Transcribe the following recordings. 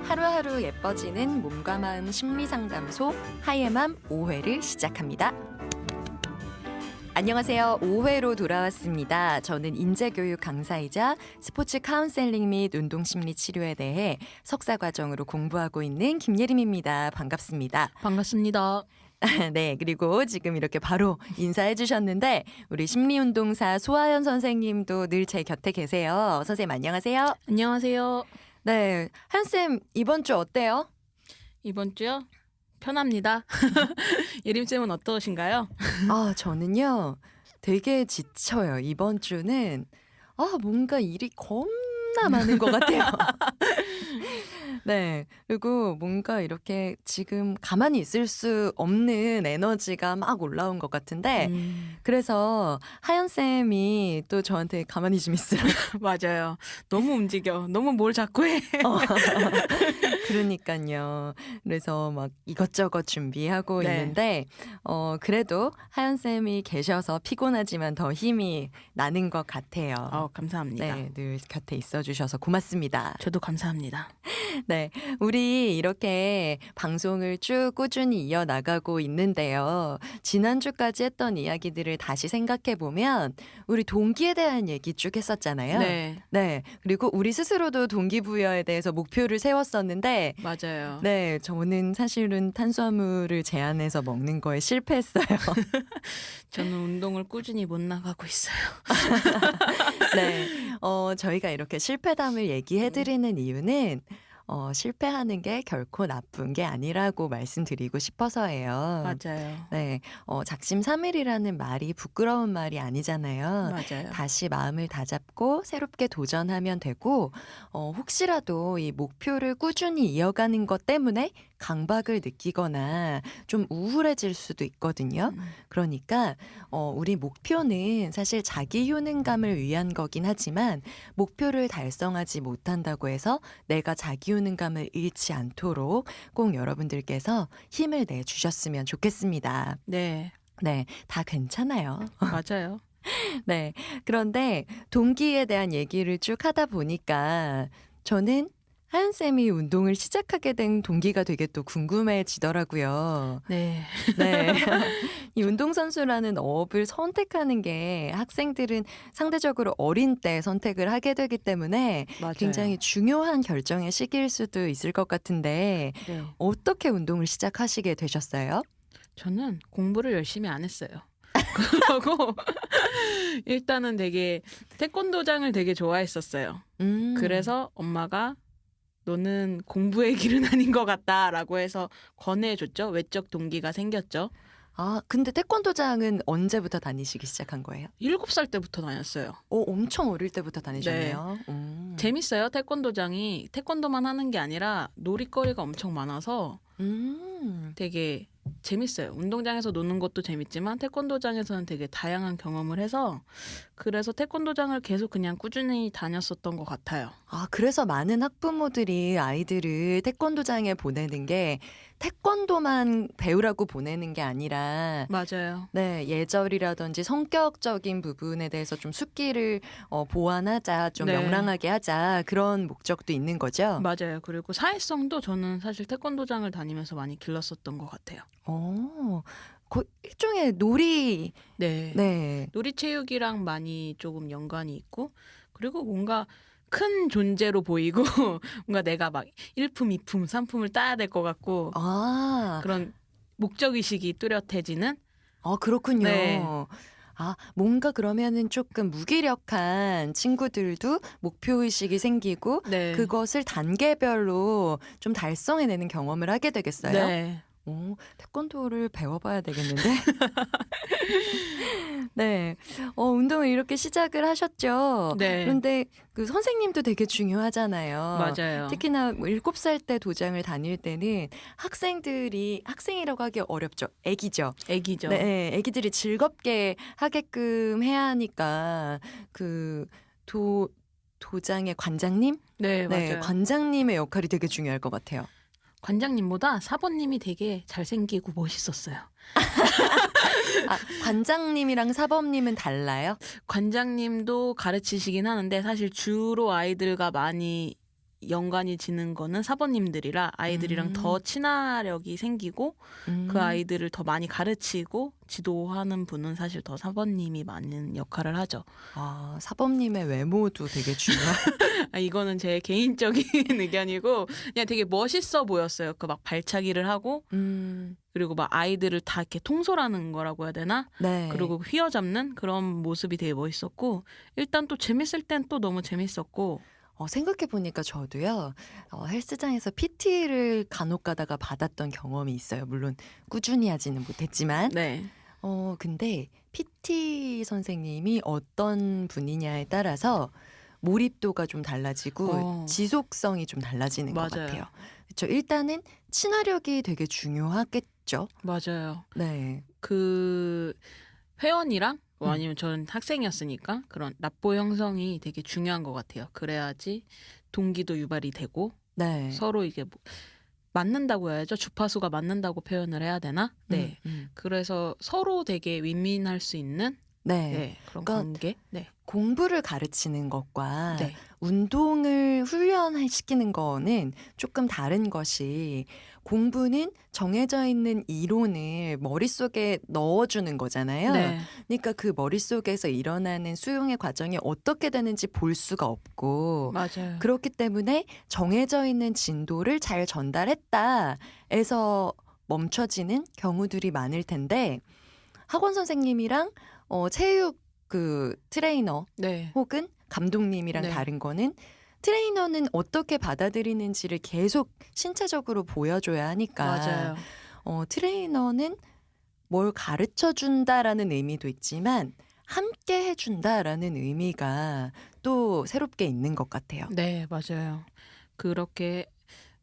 하루하루 예뻐지는 몸과 마음 심리상담소 하예맘 5회를 시작합니다. 안녕하세요. 5회로 돌아왔습니다. 저는 인재교육 강사이자 스포츠 카운셀링 및 운동심리 치료에 대해 석사과정으로 공부하고 있는 김예림입니다. 반갑습니다. 반갑습니다. 네, 그리고 지금 이렇게 바로 인사해 주셨는데 우리 심리운동사 소하연 선생님도 늘 제 곁에 계세요. 선생님 안녕하세요. 안녕하세요. 네, 한쌤 이번 주 어때요? 이번 주요? 편합니다. 예림쌤은 어떠신가요? 아, 저는요 되게 지쳐요. 이번 주는 뭔가 일이 겁나 많은 것 같아요. 네, 그리고 뭔가 이렇게 지금 가만히 있을 수 없는 에너지가 막 올라온 것 같은데 그래서 하연쌤이 또 저한테 가만히 좀 있으라고. 맞아요. 너무 움직여. 너무 뭘 자꾸 해. 그러니까요. 그래서 막 이것저것 준비하고 네. 있는데 그래도 하연쌤이 계셔서 피곤하지만 더 힘이 나는 것 같아요. 감사합니다. 네, 늘 곁에 있어주셔서 고맙습니다. 저도 감사합니다. 네, 우리 이렇게 방송을 쭉 꾸준히 이어나가고 있는데요. 지난주까지 했던 이야기들을 다시 생각해보면 우리 동기에 대한 얘기 쭉 했었잖아요. 네, 네, 그리고 우리 스스로도 동기부여에 대해서 목표를 세웠었는데 맞아요. 네, 저는 사실은 탄수화물을 제한해서 먹는 거에 실패했어요. 저는 운동을 꾸준히 못 나가고 있어요. 네, 저희가 이렇게 실패담을 얘기해드리는 이유는 실패하는 게 결코 나쁜 게 아니라고 말씀드리고 싶어서예요. 맞아요. 네, 작심삼일이라는 말이 부끄러운 말이 아니잖아요. 맞아요. 다시 마음을 다잡고 새롭게 도전하면 되고 혹시라도 이 목표를 꾸준히 이어가는 것 때문에 강박을 느끼거나 좀 우울해질 수도 있거든요. 그러니까 우리 목표는 사실 자기 효능감을 위한 거긴 하지만 목표를 달성하지 못한다고 해서 내가 자기 효능감을 잃지 않도록 꼭 여러분들께서 힘을 내주셨으면 좋겠습니다. 네, 네, 다 괜찮아요. 맞아요. 네, 그런데 동기에 대한 얘기를 쭉 하다 보니까 저는 하연쌤이 운동을 시작하게 된 동기가 되게 또 궁금해지더라고요. 네, 네. 이 운동선수라는 업을 선택하는 게 학생들은 상대적으로 어린 때 선택을 하게 되기 때문에 맞아요. 굉장히 중요한 결정의 시기일 수도 있을 것 같은데 네. 어떻게 운동을 시작하시게 되셨어요? 저는 공부를 열심히 안 했어요. 그러고 일단은 되게 태권도장을 되게 좋아했었어요. 그래서 엄마가 너는 공부의 길은 아닌 것 같다라고 해서 권해줬죠. 외적 동기가 생겼죠. 근데 태권도장은 언제부터 다니시기 시작한 거예요? 7살 때부터 다녔어요. 엄청 어릴 때부터 다니셨네요. 재밌어요. 태권도장이 태권도만 하는 게 아니라 놀이거리가 엄청 많아서 되게 재밌어요. 운동장에서 노는 것도 재밌지만 태권도장에서는 되게 다양한 경험을 해서 그래서 태권도장을 계속 그냥 꾸준히 다녔었던 것 같아요. 그래서 많은 학부모들이 아이들을 태권도장에 보내는 게 태권도만 배우라고 보내는 게 아니라 맞아요. 네, 예절이라든지 성격적인 부분에 대해서 좀 숙기를 보완하자, 좀 네. 명랑하게 하자 그런 목적도 있는 거죠. 맞아요. 그리고 사회성도 저는 사실 태권도장을 다니면서 많이 길렀었던 것 같아요. 일종의 놀이. 네. 네. 놀이체육이랑 많이 조금 연관이 있고 그리고 뭔가 큰 존재로 보이고 뭔가 내가 막 1품, 2품, 3품을 따야 될 것 같고 그런 목적의식이 뚜렷해지는 그렇군요. 네. 뭔가 그러면은 조금 무기력한 친구들도 목표의식이 생기고 네. 그것을 단계별로 좀 달성해내는 경험을 하게 되겠어요? 네. 태권도를 배워봐야 되겠는데? 네. 운동을 이렇게 시작을 하셨죠? 네. 그런데 그 선생님도 되게 중요하잖아요. 맞아요. 특히나 7살 때 도장을 다닐 때는 학생이라고 하기 어렵죠. 애기죠. 애기죠. 네, 애기들이 즐겁게 하게끔 해야 하니까 도장의 관장님? 네, 맞아요. 관장님의 역할이 되게 중요할 것 같아요. 관장님보다 사번님이 되게 잘생기고 멋있었어요. 아, 관장님이랑 사범님은 달라요? 관장님도 가르치시긴 하는데 사실 주로 아이들과 많이 연관이 지는 거는 사번님들이라 아이들이랑 더 친화력이 생기고 그 아이들을 더 많이 가르치고 지도하는 분은 사실 더 사번님이 많은 역할을 하죠. 아, 사범님의 외모도 되게 중요한. 이거는 제 개인적인 의견이고 그냥 되게 멋있어 보였어요. 그 막 발차기를 하고 그리고 막 아이들을 다 이렇게 통솔하는 거라고 해야 되나? 네. 그리고 휘어잡는 그런 모습이 되게 멋있었고 일단 또 재밌을 땐 또 너무 재밌었고 생각해보니까 저도요, 헬스장에서 PT를 간혹 가다가 받았던 경험이 있어요. 물론 꾸준히 하지는 못했지만. 네. 근데 PT 선생님이 어떤 분이냐에 따라서 몰입도가 좀 달라지고 지속성이 좀 달라지는 것 맞아요. 같아요. 그렇죠. 일단은 친화력이 되게 중요하겠죠. 맞아요. 네. 그 회원이랑 아니면 저는 학생이었으니까 그런 납보 형성이 되게 중요한 것 같아요. 그래야지 동기도 유발이 되고 네. 서로 이게 뭐 맞는다고 해야죠. 주파수가 맞는다고 표현을 해야 되나? 네. 그래서 서로 되게 윈윈할 수 있는 네. 그런 그러니까 관계. 네. 공부를 가르치는 것과 네. 운동을 훈련시키는 거는 조금 다른 것이, 공부는 정해져 있는 이론을 머릿속에 넣어주는 거잖아요. 네. 그러니까 그 머릿속에서 일어나는 수용의 과정이 어떻게 되는지 볼 수가 없고, 맞아요. 그렇기 때문에 정해져 있는 진도를 잘 전달했다 해서 멈춰지는 경우들이 많을 텐데, 학원 선생님이랑 체육 그 트레이너 네. 혹은 감독님이랑 네. 다른 거는, 트레이너는 어떻게 받아들이는지를 계속 신체적으로 보여줘야 하니까, 맞아요. 트레이너는 뭘 가르쳐 준다라는 의미도 있지만 함께 해준다라는 의미가 또 새롭게 있는 것 같아요. 네, 맞아요. 그렇게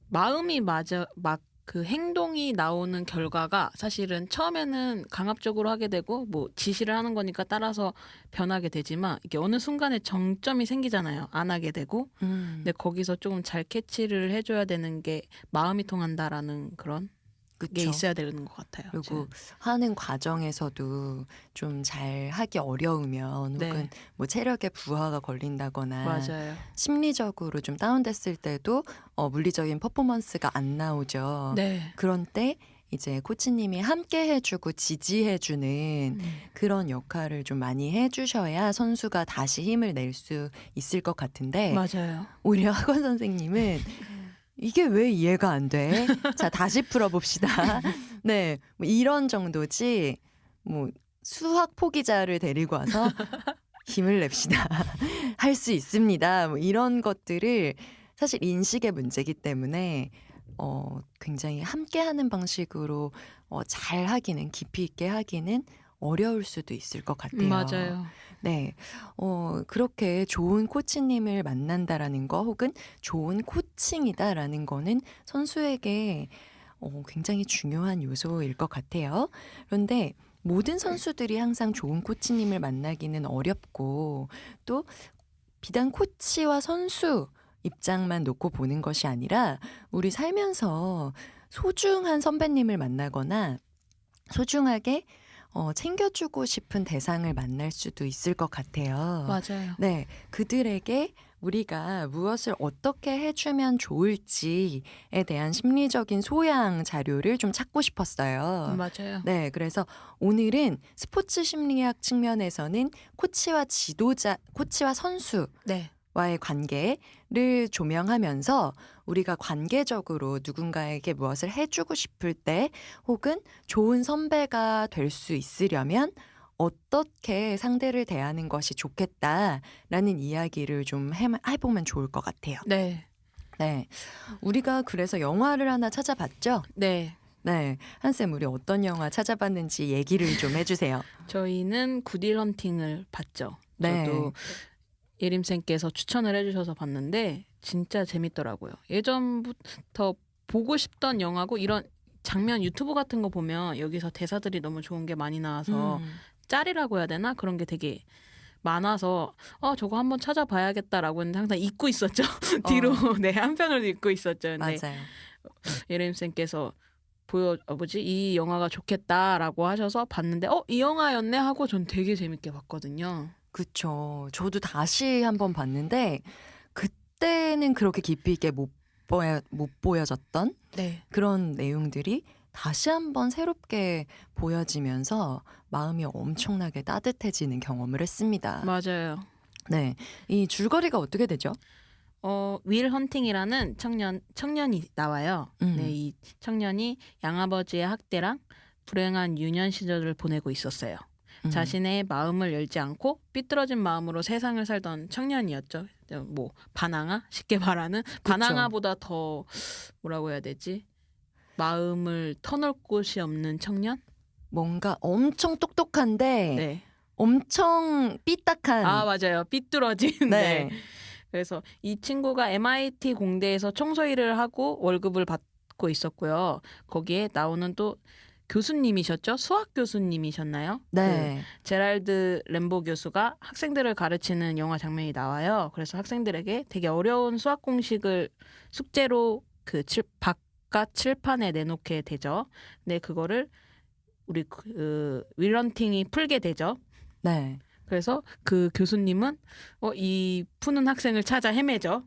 마음이 맞아 막 그 행동이 나오는 결과가 사실은 처음에는 강압적으로 하게 되고 뭐 지시를 하는 거니까 따라서 변하게 되지만 이게 어느 순간에 정점이 생기잖아요. 안 하게 되고. 근데 거기서 조금 잘 캐치를 해줘야 되는 게 마음이 통한다라는 그런 게 그쵸. 있어야 되는 것 같아요. 그리고 하는 과정에서도 좀 잘 하기 어려우면 네. 혹은 뭐 체력에 부하가 걸린다거나 맞아요. 심리적으로 좀 다운됐을 때도 물리적인 퍼포먼스가 안 나오죠. 네. 그런 때 이제 코치님이 함께 해주고 지지해주는 그런 역할을 좀 많이 해주셔야 선수가 다시 힘을 낼 수 있을 것 같은데, 맞아요. 오히려 학원 선생님은 이게 왜 이해가 안 돼? 자, 다시 풀어봅시다. 네, 뭐 이런 정도지, 뭐 수학 포기자를 데리고 와서 힘을 냅시다. 할 수 있습니다. 뭐 이런 것들을, 사실 인식의 문제이기 때문에 굉장히 함께하는 방식으로 잘 하기는, 깊이 있게 하기는 어려울 수도 있을 것 같아요. 맞아요. 네, 그렇게 좋은 코치님을 만난다라는 거 혹은 좋은 코칭이다라는 거는 선수에게 굉장히 중요한 요소일 것 같아요. 그런데 모든 선수들이 항상 좋은 코치님을 만나기는 어렵고, 또 비단 코치와 선수 입장만 놓고 보는 것이 아니라 우리 살면서 소중한 선배님을 만나거나 소중하게 챙겨주고 싶은 대상을 만날 수도 있을 것 같아요. 맞아요. 네, 그들에게 우리가 무엇을 어떻게 해주면 좋을지에 대한 심리적인 소양 자료를 좀 찾고 싶었어요. 맞아요. 네, 그래서 오늘은 스포츠 심리학 측면에서는 코치와 지도자, 코치와 선수 네. 와의 관계를 조명하면서 우리가 관계적으로 누군가에게 무엇을 해주고 싶을 때 혹은 좋은 선배가 될 수 있으려면 어떻게 상대를 대하는 것이 좋겠다라는 이야기를 좀 해보면 좋을 것 같아요. 네. 네, 우리가 그래서 영화를 하나 찾아봤죠? 네. 네, 한쌤, 우리 어떤 영화 찾아봤는지 얘기를 좀 해주세요. 저희는 굿윌 헌팅을 봤죠. 네. 저도 예림쌤께서 추천을 해주셔서 봤는데 진짜 재밌더라고요. 예전부터 보고 싶던 영화고 이런 장면 유튜브 같은 거 보면 여기서 대사들이 너무 좋은 게 많이 나와서 짤이라고 해야 되나? 그런 게 되게 많아서 저거 한번 찾아봐야겠다라고 했는데 항상 잊고 있었죠. 뒤로 네, 한편으로 잊고 있었죠. 근데 맞아요. 예림 쌤께서 이 영화가 좋겠다라고 하셔서 봤는데 이 영화였네 하고 전 되게 재밌게 봤거든요. 그쵸. 저도 다시 한번 봤는데 그때는 그렇게 깊이 있게 못 보여졌던 네. 그런 내용들이 다시 한번 새롭게 보여지면서 마음이 엄청나게 따뜻해지는 경험을 했습니다. 맞아요. 네. 이 줄거리가 어떻게 되죠? 윌 헌팅이라는 청년이 나와요. 네, 이 청년이 양아버지의 학대랑 불행한 유년 시절을 보내고 있었어요. 자신의 마음을 열지 않고 삐뚤어진 마음으로 세상을 살던 청년이었죠. 뭐 반항아? 쉽게 말하는 반항아보다 더 뭐라고 해야 되지? 마음을 터놓을 곳이 없는 청년? 뭔가 엄청 똑똑한데 네. 엄청 삐딱한. 맞아요. 삐뚤어진. 네. 네. 그래서 이 친구가 MIT 공대에서 청소 일을 하고 월급을 받고 있었고요. 거기에 나오는 또 교수님이셨죠? 수학 교수님이셨나요? 네. 제랄드 램보 교수가 학생들을 가르치는 영화 장면이 나와요. 그래서 학생들에게 되게 어려운 수학 공식을 숙제로 바깥 칠판에 내놓게 되죠. 근데 그거를 우리 윌 헌팅이 풀게 되죠. 네. 그래서 그 교수님은 이 푸는 학생을 찾아 헤매죠.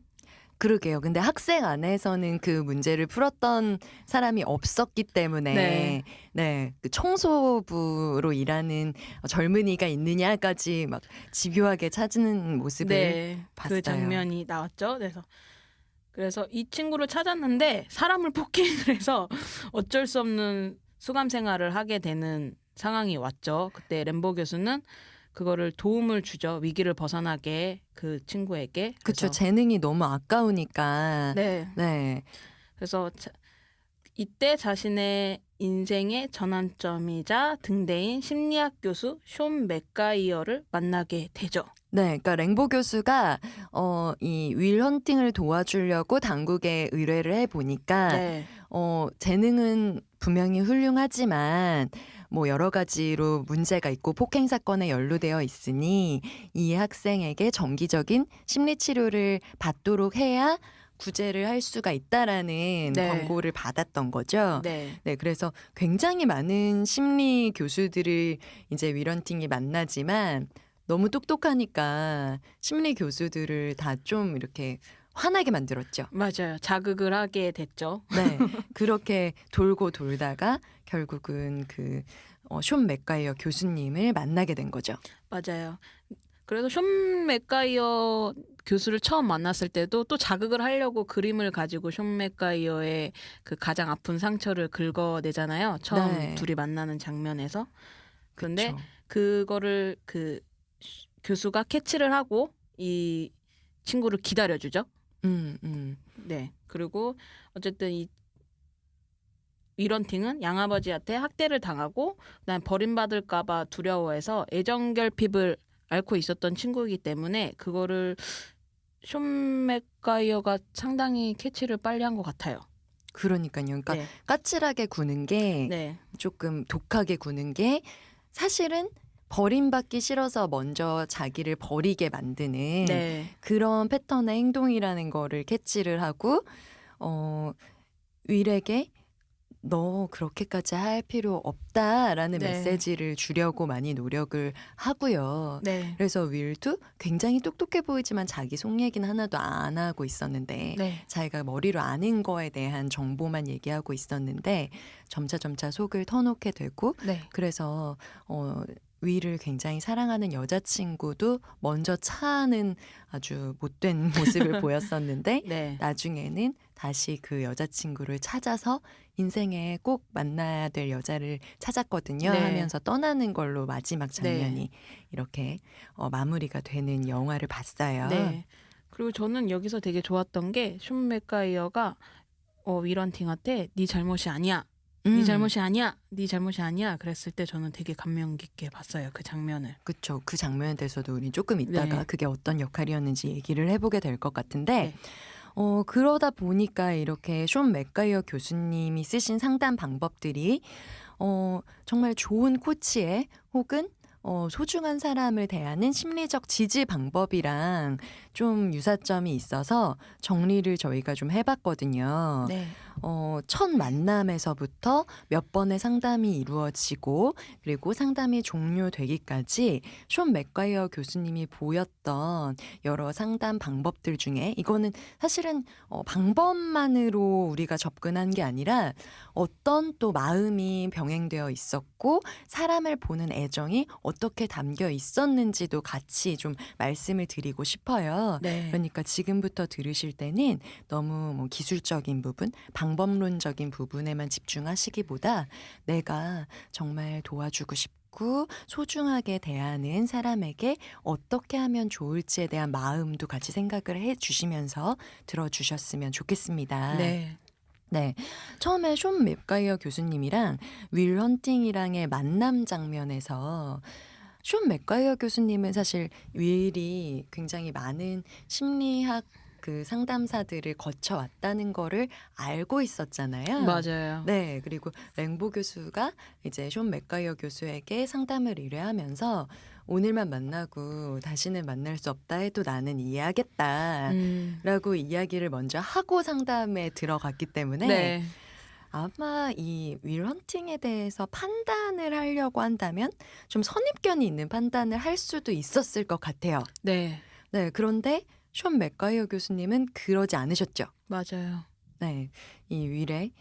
그러게요. 근데 학생 안에서는 그 문제를 풀었던 사람이 없었기 때문에 네, 그 청소부로 일하는 젊은이가 있느냐까지 막 집요하게 찾는 모습을 봤어요. 그 장면이 나왔죠. 그래서 이 친구를 찾았는데 사람을 폭행을 해서 어쩔 수 없는 수감 생활을 하게 되는 상황이 왔죠. 그때 램보 교수는 그거를 도움을 주죠. 위기를 벗어나게 그 친구에게. 그렇죠. 재능이 너무 아까우니까. 네. 네. 그래서 이때 자신의 인생의 전환점이자 등대인 심리학 교수 숀 맥가이어를 만나게 되죠. 네, 그러니까 랭보 교수가 이 윌 헌팅을 도와주려고 당국에 의뢰를 해 보니까 재능은 분명히 훌륭하지만 뭐 여러 가지로 문제가 있고 폭행 사건에 연루되어 있으니 이 학생에게 정기적인 심리 치료를 받도록 해야 구제를 할 수가 있다라는 권고를 받았던 거죠. 네, 그래서 굉장히 많은 심리 교수들을 이제 윌 헌팅이 만나지만 너무 똑똑하니까 심리 교수들을 다 좀 이렇게 화나게 만들었죠. 맞아요. 자극을 하게 됐죠. 네, 그렇게 돌고 돌다가 결국은 숀 맥가이어 교수님을 만나게 된 거죠. 맞아요. 그래서 숀 맥가이어 교수를 처음 만났을 때도 또 자극을 하려고 그림을 가지고 숀 맥가이어의 그 가장 아픈 상처를 긁어내잖아요. 처음 둘이 만나는 장면에서. 그런데 그거를 그 교수가 캐치를 하고 이 친구를 기다려주죠. 네. 그리고 어쨌든 이 윌 헌팅은 양아버지한테 학대를 당하고 그다음 버림받을까봐 두려워해서 애정 결핍을 앓고 있었던 친구이기 때문에 그거를 숀 맥가이어가 상당히 캐치를 빨리 한 것 같아요. 그러니까요. 그러니까 까칠하게 구는 게 조금 독하게 구는 게 사실은 버림받기 싫어서 먼저 자기를 버리게 만드는 그런 패턴의 행동이라는 거를 캐치를 하고 윌에게 너 그렇게까지 할 필요 없다라는 메시지를 주려고 많이 노력을 하고요. 그래서 윌도 굉장히 똑똑해 보이지만 자기 속 얘기는 하나도 안 하고 있었는데 자기가 머리로 아는 거에 대한 정보만 얘기하고 있었는데 점차 속을 터놓게 되고 그래서 윌을 굉장히 사랑하는 여자친구도 먼저 차는 아주 못된 모습을 보였었는데 나중에는 다시 그 여자친구를 찾아서 인생에 꼭 만나야 될 여자를 찾았거든요 하면서 떠나는 걸로 마지막 장면이 이렇게 마무리가 되는 영화를 봤어요. 그리고 저는 여기서 되게 좋았던 게 숀 맥가이어가 윌 헌팅한테 네 잘못이 아니야. 네 잘못이 아니야. 네 잘못이 아니야. 그랬을 때 저는 되게 감명 깊게 봤어요. 그 장면을. 그렇죠. 그 장면에 대해서도 우리 조금 이따가 그게 어떤 역할이었는지 얘기를 해보게 될 것 같은데 그러다 보니까 이렇게 숀 맥가이어 교수님이 쓰신 상담 방법들이 정말 좋은 코치의 혹은 소중한 사람을 대하는 심리적 지지 방법이랑 좀 유사점이 있어서 정리를 저희가 좀 해봤거든요. 네. 첫 만남에서부터 몇 번의 상담이 이루어지고 그리고 상담이 종료되기까지 숀 맥과이어 교수님이 보였던 여러 상담 방법들 중에 이거는 사실은 방법만으로 우리가 접근한 게 아니라 어떤 또 마음이 병행되어 있었고 사람을 보는 애정이 어떻게 담겨 있었는지도 같이 좀 말씀을 드리고 싶어요. 네. 그러니까 지금부터 들으실 때는 너무 뭐 기술적인 부분, 방법론적인 부분에만 집중하시기보다 내가 정말 도와주고 싶고 소중하게 대하는 사람에게 어떻게 하면 좋을지에 대한 마음도 같이 생각을 해 주시면서 들어주셨으면 좋겠습니다. 네. 네. 처음에 숀 맥과이어 교수님이랑 윌 헌팅이랑의 만남 장면에서 숀 맥과이어 교수님은 사실 윌이 굉장히 많은 심리학 그 상담사들을 거쳐왔다는 거를 알고 있었잖아요. 맞아요. 네. 그리고 랭보 교수가 이제 숀 맥과이어 교수에게 상담을 의뢰하면서 오늘만 만나고 다시는 만날 수 없다 해도 나는 이해하겠다. 라고 이야기를 먼저 하고 상담에 들어갔기 때문에 네. 아마 이 윌 헌팅에 대해서 판단을 하려고 한다면 좀 선입견이 있는 판단을 할 수도 있었을 것 같아요. 네. 네. 그런데 숀 맥과이어 교수님은 그러지 않으셨죠. 맞아요. 네. 이 윌의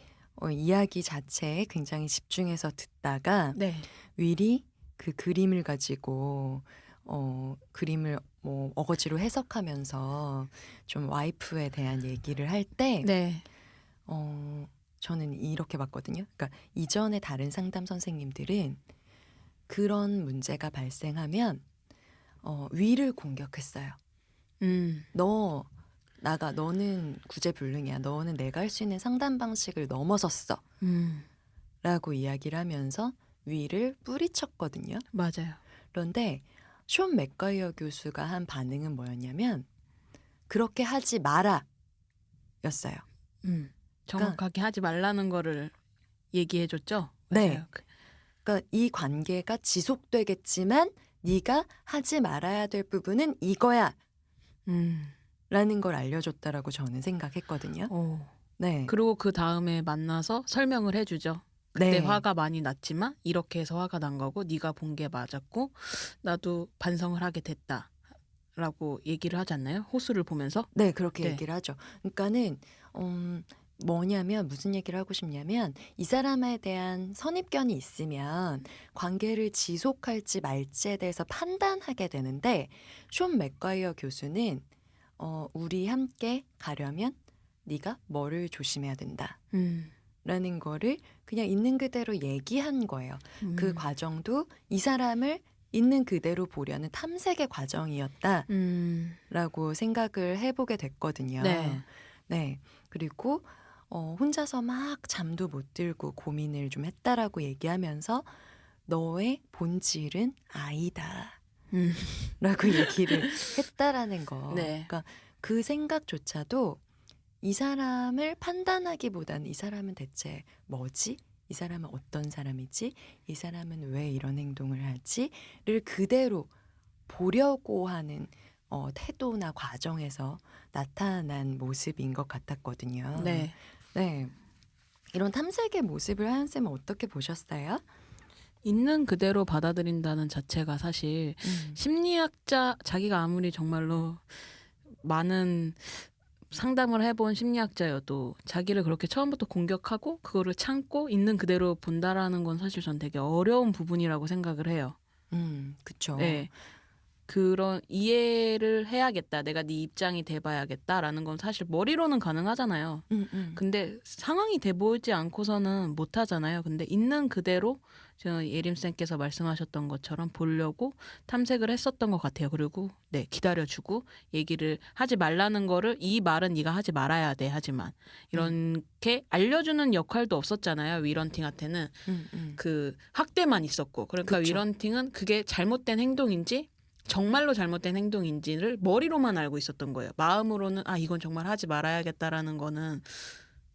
이야기 자체에 굉장히 집중해서 듣다가 네. 윌이 그 그림을 가지고 그림을 뭐 어거지로 해석하면서 좀 와이프에 대한 얘기를 할 때 네. 저는 이렇게 봤거든요. 그러니까 이전에 다른 상담 선생님들은 그런 문제가 발생하면 윌을 공격했어요. 너는 구제불능이야. 너는 내가 할 수 있는 상담 방식을 넘어섰어. 라고 이야기를 하면서 윌을 뿌리쳤거든요. 맞아요. 그런데 숀 맥과이어 교수가 한 반응은 뭐였냐면 그렇게 하지 마라 였어요. 정확하게 하지 말라는 거를 얘기해 줬죠. 네. 맞아요. 그러니까 이 관계가 지속되겠지만 네가 하지 말아야 될 부분은 이거야. 라는 걸 알려줬다라고 저는 생각했거든요. 네. 그리고 그 다음에 만나서 설명을 해주죠. 그때 네. 화가 많이 났지만 이렇게 해서 화가 난 거고 네가 본 게 맞았고 나도 반성을 하게 됐다라고 얘기를 하지 않나요? 호수를 보면서? 네, 그렇게 네. 얘기를 하죠. 그러니까는 뭐냐면 무슨 얘기를 하고 싶냐면 이 사람에 대한 선입견이 있으면 관계를 지속할지 말지에 대해서 판단하게 되는데 숀 맥과이어 교수는 우리 함께 가려면 네가 뭐를 조심해야 된다. 라는 거를 그냥 있는 그대로 얘기한 거예요. 그 과정도 이 사람을 있는 그대로 보려는 탐색의 과정이었다라고 생각을 해보게 됐거든요. 네. 네. 그리고 혼자서 막 잠도 못 들고 고민을 좀 했다라고 얘기하면서 너의 본질은 아이다. 라고 얘기를 했다라는 거. 네. 그러니까 그 생각조차도 이 사람을 판단하기보다는 이 사람은 대체 뭐지? 이 사람은 어떤 사람이지? 이 사람은 왜 이런 행동을 하지?를 그대로 보려고 하는 태도나 과정에서 나타난 모습인 것 같았거든요. 네. 네. 이런 탐색의 모습을 하연 쌤은 어떻게 보셨어요? 있는 그대로 받아들인다는 자체가 사실 심리학자 자기가 아무리 정말로 많은 상담을 해본 심리학자여도 자기를 그렇게 처음부터 공격하고 그거를 참고 있는 그대로 본다라는 건 사실 전 되게 어려운 부분이라고 생각을 해요. 그쵸. 네. 그런 이해를 해야겠다. 내가 네 입장이 돼봐야겠다라는 건 사실 머리로는 가능하잖아요. 근데 상황이 돼보지 않고서는 못하잖아요. 근데 있는 그대로 지금 예림쌤께서 말씀하셨던 것처럼 보려고 탐색을 했었던 것 같아요. 그리고 네, 기다려주고 얘기를 하지 말라는 거를 이 말은 네가 하지 말아야 돼. 하지만 이렇게 알려주는 역할도 없었잖아요. 위런팅한테는 그 학대만 있었고 그러니까 그쵸. 위런팅은 그게 잘못된 행동인지 정말로 잘못된 행동인지를 머리로만 알고 있었던 거예요. 마음으로는 이건 정말 하지 말아야겠다라는 거는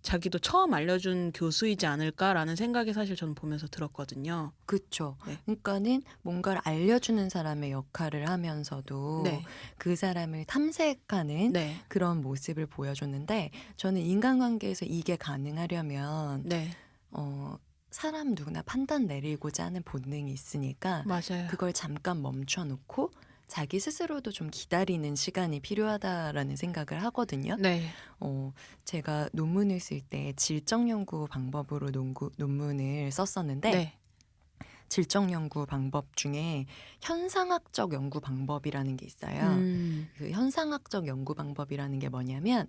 자기도 처음 알려준 교수이지 않을까라는 생각이 사실 저는 보면서 들었거든요. 그쵸. 네. 그러니까는 뭔가를 알려주는 사람의 역할을 하면서도 네. 그 사람을 탐색하는 네. 그런 모습을 보여줬는데 저는 인간관계에서 이게 가능하려면 네. 사람 누구나 판단 내리고자 하는 본능이 있으니까 맞아요. 그걸 잠깐 멈춰놓고 자기 스스로도 좀 기다리는 시간이 필요하다라는 생각을 하거든요. 네. 제가 논문을 쓸 때 질적 연구 방법으로 논문을 썼었는데 네. 질적 연구 방법 중에 현상학적 연구 방법이라는 게 있어요. 그 현상학적 연구 방법이라는 게 뭐냐면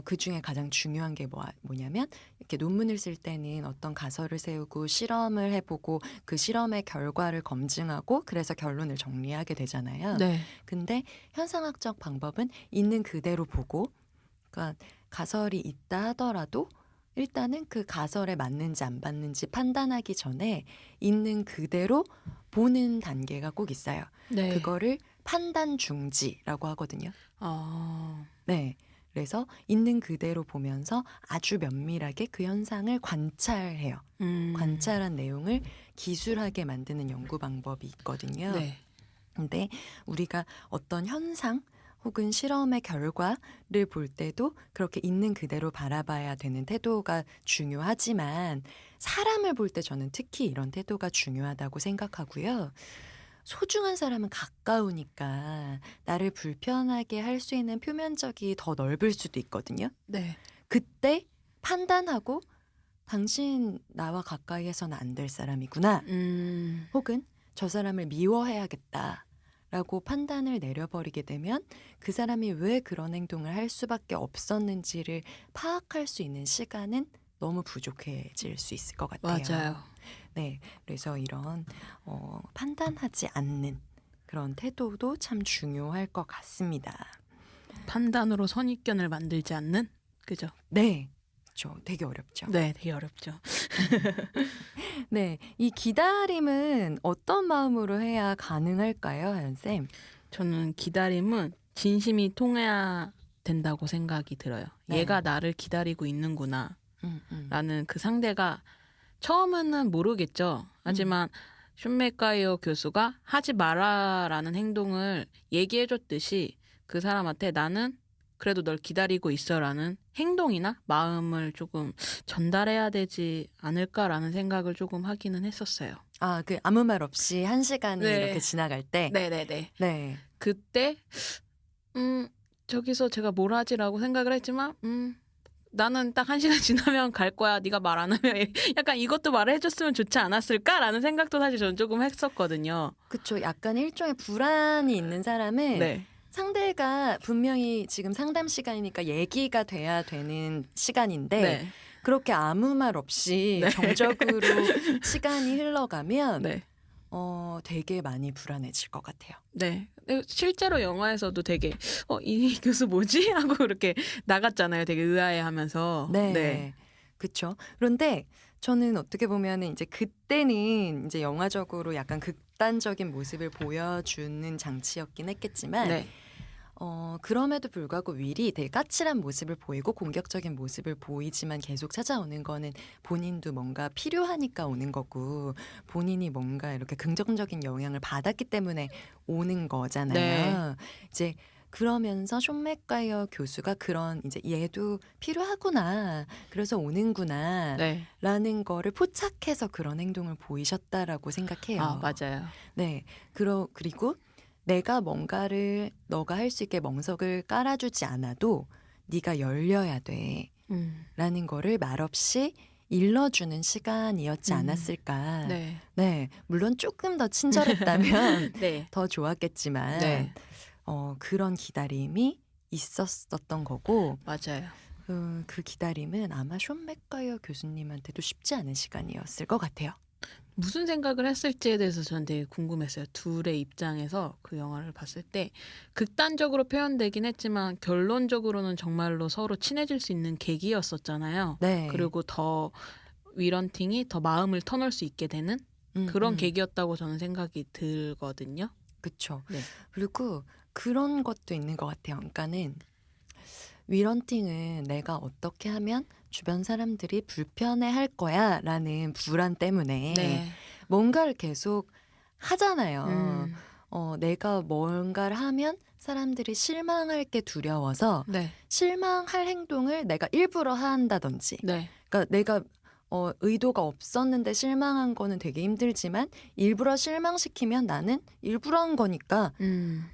그 중에 가장 중요한 게 뭐냐면 이렇게 논문을 쓸 때는 어떤 가설을 세우고 실험을 해보고 그 실험의 결과를 검증하고 그래서 결론을 정리하게 되잖아요. 네. 근데 현상학적 방법은 있는 그대로 보고 그러니까 가설이 있다 하더라도 일단은 그 가설에 맞는지 안 맞는지 판단하기 전에 있는 그대로 보는 단계가 꼭 있어요. 네. 그거를 판단 중지라고 하거든요. 어. 네. 그래서 있는 그대로 보면서 아주 면밀하게 그 현상을 관찰해요. 관찰한 내용을 기술하게 만드는 연구 방법이 있거든요. 네. 근데 우리가 어떤 현상 혹은 실험의 결과를 볼 때도 그렇게 있는 그대로 바라봐야 되는 태도가 중요하지만 사람을 볼 때 저는 특히 이런 태도가 중요하다고 생각하고요. 소중한 사람은 가까우니까 나를 불편하게 할 수 있는 표면적이 더 넓을 수도 있거든요. 네. 그때 판단하고 당신 나와 가까이 해서는 안 될 사람이구나. 혹은 저 사람을 미워해야겠다. 라고 판단을 내려버리게 되면 그 사람이 왜 그런 행동을 할 수밖에 없었는지를 파악할 수 있는 시간은 너무 부족해질 수 있을 것 같아요. 맞아요. 네, 그래서 이런 판단하지 않는 그런 태도도 참 중요할 것 같습니다. 판단으로 선입견을 만들지 않는? 그죠? 네, 그렇죠. 되게 어렵죠. 네, 되게 어렵죠. 네, 이 기다림은 어떤 마음으로 해야 가능할까요, 하연쌤? 저는 기다림은 진심이 통해야 된다고 생각이 들어요. 네. 얘가 나를 기다리고 있는구나 음. 라는 그 상대가 처음에는 모르겠죠. 하지만 숀메카이어 교수가 하지 마라라는 행동을 얘기해줬듯이 그 사람한테 나는 그래도 널 기다리고 있어라는 행동이나 마음을 조금 전달해야 되지 않을까라는 생각을 조금 하기는 했었어요. 아, 그 아무 말 없이 한 시간이 네. 이렇게 지나갈 때, 네네네. 네, 그때 저기서 제가 뭘 하지라고 생각을 했지만 나는 딱 한 시간 지나면 갈 거야. 네가 말 안 하면 약간 이것도 말을 해줬으면 좋지 않았을까라는 생각도 사실 저는 조금 했었거든요. 그쵸. 약간 일종의 불안이 있는 사람은 네. 상대가 분명히 지금 상담 시간이니까 얘기가 돼야 되는 시간인데 네. 그렇게 아무 말 없이 네. 정적으로 시간이 흘러가면 네. 되게 많이 불안해질 것 같아요. 네. 근데 실제로 영화에서도 되게 이 교수 뭐지? 하고 이렇게 나갔잖아요. 되게 의아해하면서. 네. 그쵸. 그런데 저는 어떻게 보면은 이제 그때는 이제 영화적으로 약간 극단적인 모습을 보여주는 장치였긴 했겠지만 네. 그럼에도 불구하고 윌이 되게 까칠한 모습을 보이고 공격적인 모습을 보이지만 계속 찾아오는 거는 본인도 뭔가 필요하니까 오는 거고 본인이 뭔가 이렇게 긍정적인 영향을 받았기 때문에 오는 거잖아요. 이제 그러면서 숀 맥가이어 교수가 그런 이제 얘도 필요하구나. 그래서 오는구나. 네. 라는 거를 포착해서 그런 행동을 보이셨다라고 생각해요. 아, 맞아요. 네. 그리고 내가 뭔가를 너가 할 수 있게 멍석을 깔아주지 않아도 네가 열려야 돼. 라는 거를 말없이 일러주는 시간이었지 않았을까. 네. 네. 물론 조금 더 친절했다면 네. 더 좋았겠지만 네. 그런 기다림이 있었었던 거고 맞아요. 그 기다림은 아마 숀 맥가이어 교수님한테도 쉽지 않은 시간이었을 것 같아요. 무슨 생각을 했을지에 대해서 저는 되게 궁금했어요. 둘의 입장에서 그 영화를 봤을 때 극단적으로 표현되긴 했지만 결론적으로는 정말로 서로 친해질 수 있는 계기였었잖아요. 네. 그리고 더 위런팅이 더 마음을 터놓을 수 있게 되는 그런 계기였다고 저는 생각이 들거든요. 그렇죠. 네. 그리고 그런 것도 있는 것 같아요. 그러니까는 위런팅은 내가 어떻게 하면 주변 사람들이 불편해할 거야라는 불안 때문에 네. 뭔가를 계속 하잖아요. 음. 내가 뭔가를 하면 사람들이 실망할 게 두려워서 네. 실망할 행동을 내가 일부러 한다든지. 네. 그러니까 내가 의도가 없었는데 실망한 거는 되게 힘들지만 일부러 실망시키면 나는 일부러 한 거니까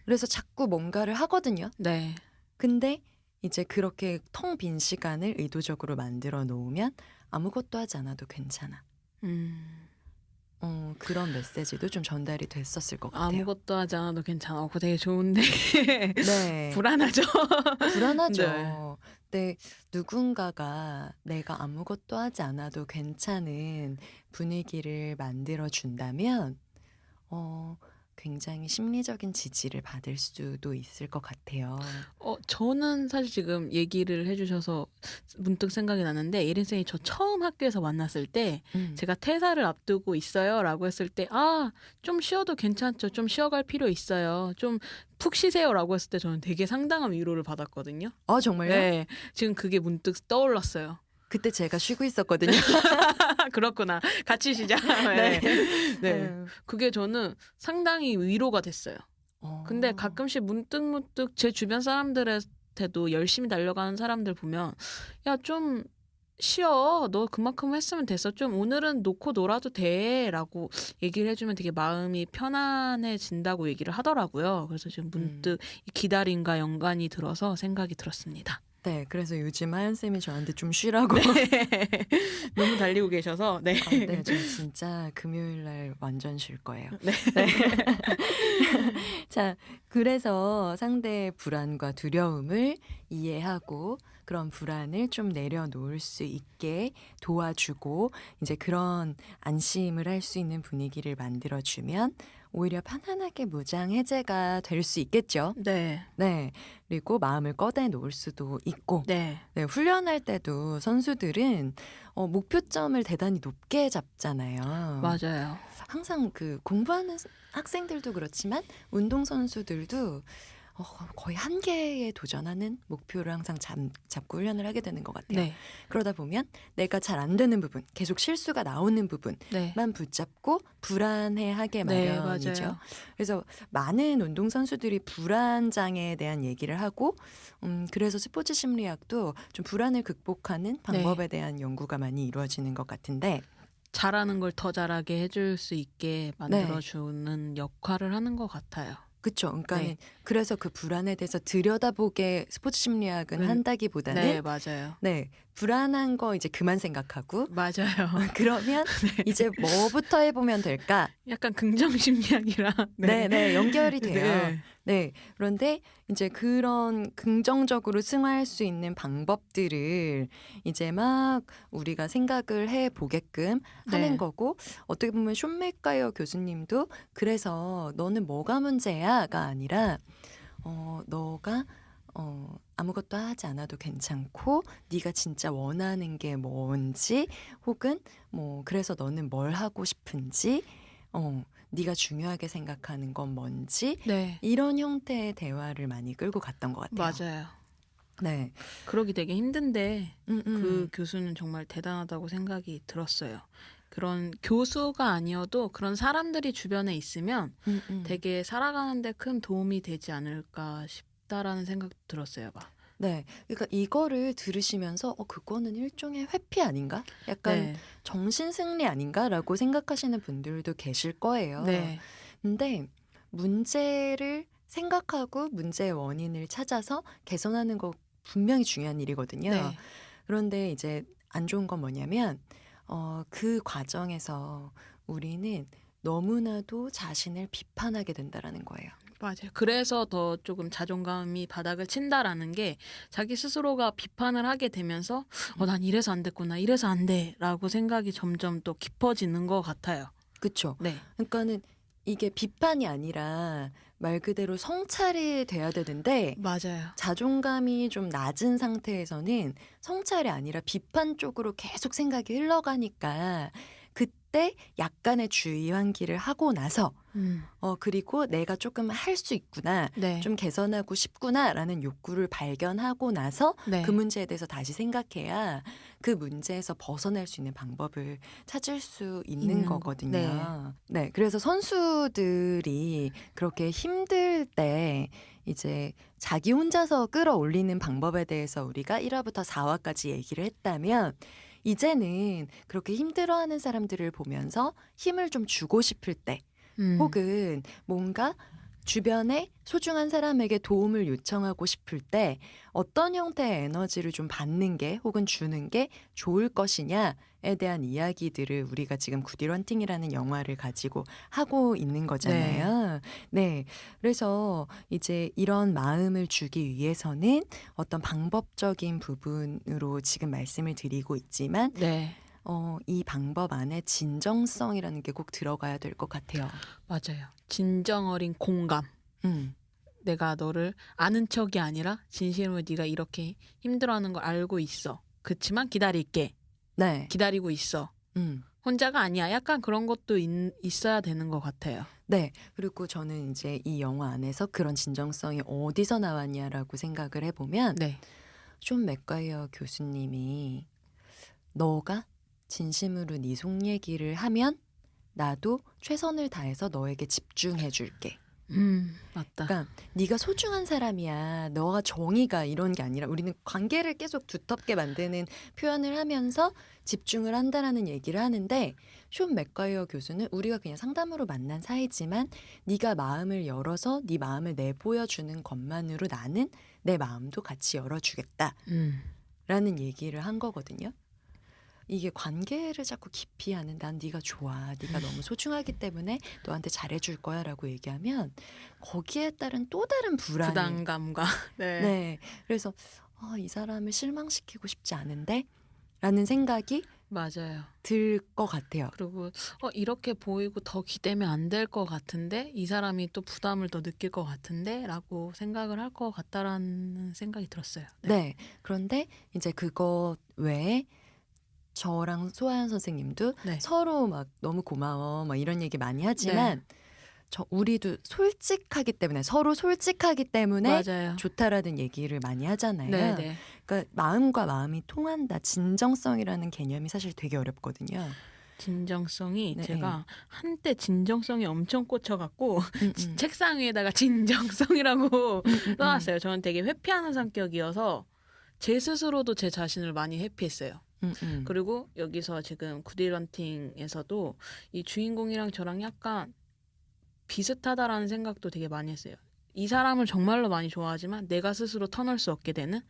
그래서 자꾸 뭔가를 하거든요. 네. 근데 이제 그렇게 텅 빈 시간을 의도적으로 만들어 놓으면 아무것도 하지 않아도 괜찮아. 음. 그런 메시지도 좀 전달이 됐었을 것 같아요. 아무것도 하지 않아도 괜찮아. 그거 되게 좋은데 네. 불안하죠. 불안하죠. 네. 근데 누군가가 내가 아무것도 하지 않아도 괜찮은 분위기를 만들어 준다면 굉장히 심리적인 지지를 받을 수도 있을 것 같아요. 저는 사실 지금 얘기를 해주셔서 문득 생각이 나는데 예린 쌤이 저 처음 학교에서 만났을 때 제가 퇴사를 앞두고 있어요라고 했을 때 좀 쉬어도 괜찮죠. 좀 쉬어갈 필요 있어요. 좀 푹 쉬세요라고 했을 때 저는 되게 상당한 위로를 받았거든요. 정말요? 네, 지금 그게 문득 떠올랐어요. 그때 제가 쉬고 있었거든요. 그렇구나. 같이 쉬자. 네. 네. 그게 저는 상당히 위로가 됐어요. 근데 어. 가끔씩 문득 제 주변 사람들한테도 열심히 달려가는 사람들 보면 야, 좀 쉬어. 너 그만큼 했으면 됐어. 좀 오늘은 놓고 놀아도 돼. 라고 얘기를 해주면 되게 마음이 편안해진다고 얘기를 하더라고요. 그래서 지금 문득 이 기다림과 연관이 들어서 생각이 들었습니다. 네, 그래서 요즘 하연쌤이 저한테 좀 쉬라고. 너무 달리고 계셔서. 네. 네, 저 진짜 금요일 날 완전 쉴 거예요. 네. 자, 그래서 상대의 불안과 두려움을 이해하고 그런 불안을 좀 내려놓을 수 있게 도와주고 이제 그런 안심을 할 수 있는 분위기를 만들어주면 오히려 편안하게 무장 해제가 될 수 있겠죠. 네. 네. 그리고 마음을 꺼내 놓을 수도 있고. 네. 네, 훈련할 때도 선수들은 목표점을 대단히 높게 잡잖아요. 맞아요. 항상 그 공부하는 학생들도 그렇지만 운동 선수들도 거의 한계에 도전하는 목표를 항상 잡고 훈련을 하게 되는 것 같아요. 네. 그러다 보면 내가 잘 안 되는 부분, 계속 실수가 나오는 부분만 네. 붙잡고 불안해하게 네, 마련이죠. 맞아요. 그래서 많은 운동 선수들이 불안장애에 대한 얘기를 하고 그래서 스포츠 심리학도 좀 불안을 극복하는 방법에 대한 연구가 많이 이루어지는 것 같은데 잘하는 걸 더 잘하게 해줄 수 있게 만들어주는 역할을 하는 것 같아요. 그렇죠. 그러니까 네. 그래서 그 불안에 대해서 들여다보게 스포츠 심리학은 한다기보다는 네, 맞아요. 네, 불안한 거 이제 그만 생각하고 맞아요. 그러면 이제 뭐부터 해보면 될까? 약간 긍정 심리학이랑 네, 연결이 돼요. 네. 네, 그런데 이제 그런 긍정적으로 승화할 수 있는 방법들을 이제 막 우리가 생각을 해보게끔 하는 네. 거고 어떻게 보면 숀 맥가이어 교수님도 그래서 너는 뭐가 문제야가 아니라 너가 아무것도 하지 않아도 괜찮고 네가 진짜 원하는 게 뭔지 혹은 뭐 그래서 너는 뭘 하고 싶은지 네가 중요하게 생각하는 건 뭔지 네. 이런 형태의 대화를 많이 끌고 갔던 것 같아요. 맞아요. 네. 그러기 되게 힘든데 그 교수는 정말 대단하다고 생각이 들었어요. 그런 교수가 아니어도 그런 사람들이 주변에 있으면 되게 살아가는데 큰 도움이 되지 않을까 싶다라는 생각도 들었어요. 막. 네. 그러니까 이거를 들으시면서 그거는 일종의 회피 아닌가? 약간 네. 정신승리 아닌가라고 생각하시는 분들도 계실 거예요. 네. 근데 문제를 생각하고 문제의 원인을 찾아서 개선하는 거 분명히 중요한 일이거든요. 네. 그런데 이제 안 좋은 건 뭐냐면 그 과정에서 우리는 너무나도 자신을 비판하게 된다라는 거예요. 맞아요. 그래서 더 조금 자존감이 바닥을 친다라는 게 자기 스스로가 비판을 하게 되면서 난 이래서 안 됐구나, 이래서 안 돼라고 생각이 점점 또 깊어지는 것 같아요. 그렇죠. 네. 그러니까는 이게 비판이 아니라 말 그대로 성찰이 돼야 되는데 맞아요. 자존감이 좀 낮은 상태에서는 성찰이 아니라 비판 쪽으로 계속 생각이 흘러가니까 때 약간의 주의 환기를 하고 나서 음. 그리고 내가 조금 할 수 있구나, 네. 좀 개선하고 싶구나라는 욕구를 발견하고 나서 네. 그 문제에 대해서 다시 생각해야 그 문제에서 벗어날 수 있는 방법을 찾을 수 있는 있는 거. 거거든요. 네, 그래서 선수들이 그렇게 힘들 때 이제 자기 혼자서 끌어올리는 방법에 대해서 우리가 1화부터 4화까지 얘기를 했다면 이제는 그렇게 힘들어하는 사람들을 보면서 힘을 좀 주고 싶을 때 혹은 뭔가 주변에 소중한 사람에게 도움을 요청하고 싶을 때 어떤 형태의 에너지를 좀 받는 게 혹은 주는 게 좋을 것이냐에 대한 이야기들을 우리가 지금 굿윌 헌팅이라는 영화를 가지고 하고 있는 거잖아요. 네. 그래서 이제 이런 마음을 주기 위해서는 어떤 방법적인 부분으로 지금 말씀을 드리고 있지만 네. 이 방법 안에 진정성이라는 게 꼭 들어가야 될 것 같아요. 맞아요. 진정 어린 공감. 음. 내가 너를 아는 척이 아니라 진심으로 네가 이렇게 힘들어하는 걸 알고 있어. 그치만 기다릴게. 네. 기다리고 있어. 음. 혼자가 아니야. 약간 그런 것도 있어야 되는 것 같아요. 네. 그리고 저는 이제 이 영화 안에서 그런 진정성이 어디서 나왔냐라고 생각을 해보면 네. 존 맥과이어 교수님이 너가 진심으로 네 속 얘기를 하면 나도 최선을 다해서 너에게 집중해 줄게. 맞다. 그러니까 네가 소중한 사람이야. 너가 정의가 이런 게 아니라 우리는 관계를 계속 두텁게 만드는 표현을 하면서 집중을 한다라는 얘기를 하는데 쇼 맥과이어 교수는 우리가 그냥 상담으로 만난 사이지만 네가 마음을 열어서 네 마음을 내보여 주는 것만으로 나는 내 마음도 같이 열어주겠다라는 얘기를 한 거거든요. 이게 관계를 자꾸 기피하는 난 네가 좋아. 네가 너무 소중하기 때문에 너한테 잘해줄 거야 라고 얘기하면 거기에 따른 또 다른 불안이 부담감과 네. 그래서 이 사람을 실망시키고 싶지 않은데 라는 생각이 맞아요. 들 것 같아요. 그리고 이렇게 보이고 더 기대면 안 될 것 같은데 이 사람이 또 부담을 더 느낄 것 같은데 라고 생각을 할 것 같다라는 생각이 들었어요. 네. 그런데 이제 그것 외에 저랑 소아연 선생님도 네. 서로 막 너무 고마워 막 이런 얘기 많이 네. 하지만 우리도 솔직하기 때문에 서로 솔직하기 때문에 맞아요. 좋다라는 얘기를 많이 하잖아요. 네네. 그러니까 마음과 마음이 통한다. 진정성이라는 개념이 사실 되게 어렵거든요. 진정성이 네, 제가 한때 진정성이 엄청 꽂혀갖고 음. 책상 위에다가 진정성이라고 음. 써놨어요. 저는 되게 회피하는 성격이어서 제 스스로도 제 자신을 많이 회피했어요. 그리고 여기서 지금 굿윌 헌팅에서도 이 주인공이랑 저랑 약간 비슷하다라는 생각도 되게 많이 했어요. 이 사람을 정말로 많이 좋아하지만 내가 스스로 터널 수 없게 되는